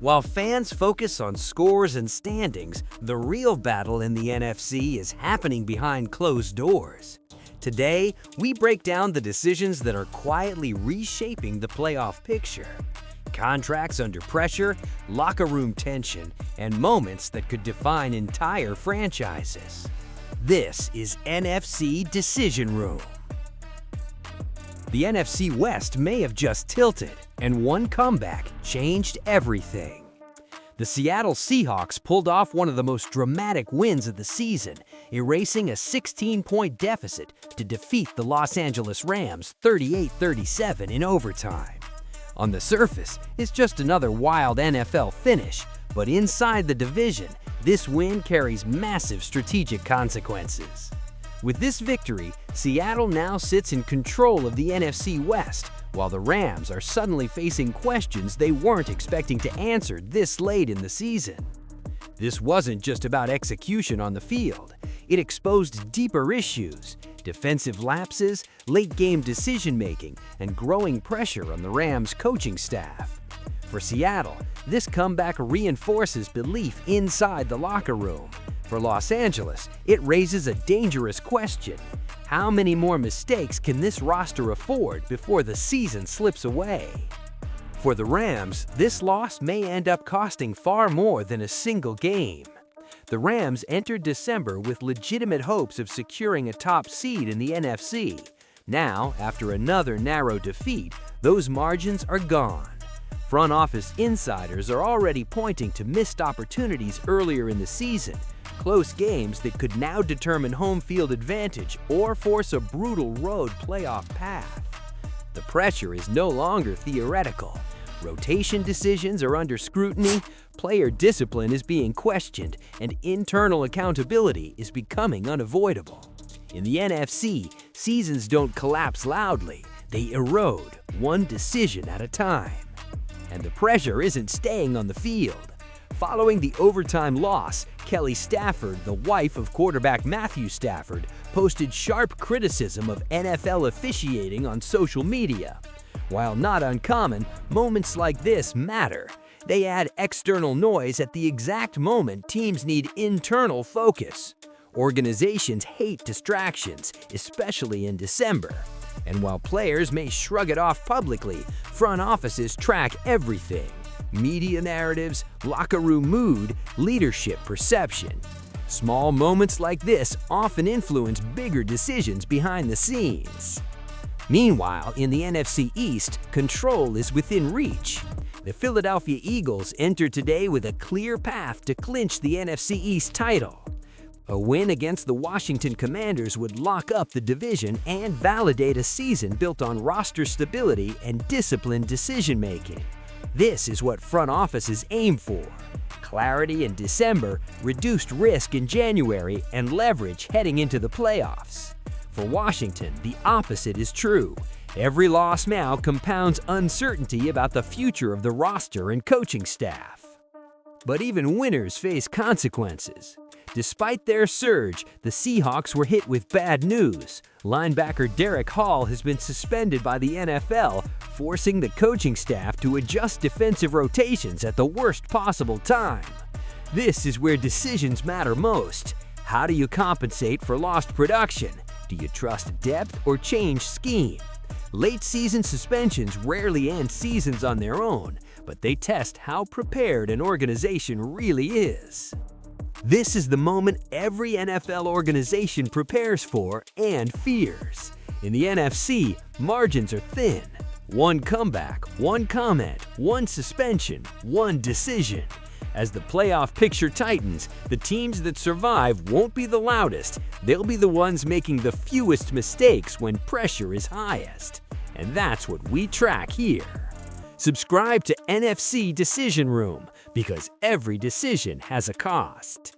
While fans focus on scores and standings, the real battle in the NFC is happening behind closed doors. Today, we break down the decisions that are quietly reshaping the playoff picture. Contracts under pressure, locker room tension, and moments that could define entire franchises. This is NFC Decision Room. The NFC West may have just tilted, and one comeback changed everything. The Seattle Seahawks pulled off one of the most dramatic wins of the season, erasing a 16-point deficit to defeat the Los Angeles Rams 38-37 in overtime. On the surface, it's just another wild NFL finish, but inside the division, this win carries massive strategic consequences. With this victory, Seattle now sits in control of the NFC West, while the Rams are suddenly facing questions they weren't expecting to answer this late in the season. This wasn't just about execution on the field. It exposed deeper issues: defensive lapses, late-game decision-making, and growing pressure on the Rams' coaching staff. For Seattle, this comeback reinforces belief inside the locker room. For Los Angeles, it raises a dangerous question: how many more mistakes can this roster afford before the season slips away? For the Rams, this loss may end up costing far more than a single game. The Rams entered December with legitimate hopes of securing a top seed in the NFC. Now, after another narrow defeat, those margins are gone. Front office insiders are already pointing to missed opportunities earlier in the season, close games that could now determine home field advantage or force a brutal road playoff path. The pressure is no longer theoretical. Rotation decisions are under scrutiny, player discipline is being questioned, and internal accountability is becoming unavoidable. In the NFC, seasons don't collapse loudly, they erode one decision at a time. And the pressure isn't staying on the field. Following the overtime loss, Kelly Stafford, the wife of quarterback Matthew Stafford, posted sharp criticism of NFL officiating on social media. While not uncommon, moments like this matter. They add external noise at the exact moment teams need internal focus. Organizations hate distractions, especially in December. And while players may shrug it off publicly, front offices track everything: media narratives, locker room mood, leadership perception. Small moments like this often influence bigger decisions behind the scenes. Meanwhile, in the NFC East, control is within reach. The Philadelphia Eagles enter today with a clear path to clinch the NFC East title. A win against the Washington Commanders would lock up the division and validate a season built on roster stability and disciplined decision-making. This is what front offices aim for: clarity in December, reduced risk in January, and leverage heading into the playoffs. For Washington, the opposite is true. Every loss now compounds uncertainty about the future of the roster and coaching staff. But even winners face consequences. Despite their surge, the Seahawks were hit with bad news. Linebacker Derek Hall has been suspended by the NFL, forcing the coaching staff to adjust defensive rotations at the worst possible time. This is where decisions matter most. How do you compensate for lost production? Do you trust depth or change scheme? Late-season suspensions rarely end seasons on their own, but they test how prepared an organization really is. This is the moment every NFL organization prepares for and fears. In the NFC, margins are thin. One comeback, one comment, one suspension, one decision. As the playoff picture tightens, the teams that survive won't be the loudest. They'll be the ones making the fewest mistakes when pressure is highest. And that's what we track here. Subscribe to NFC Decision Room, because every decision has a cost.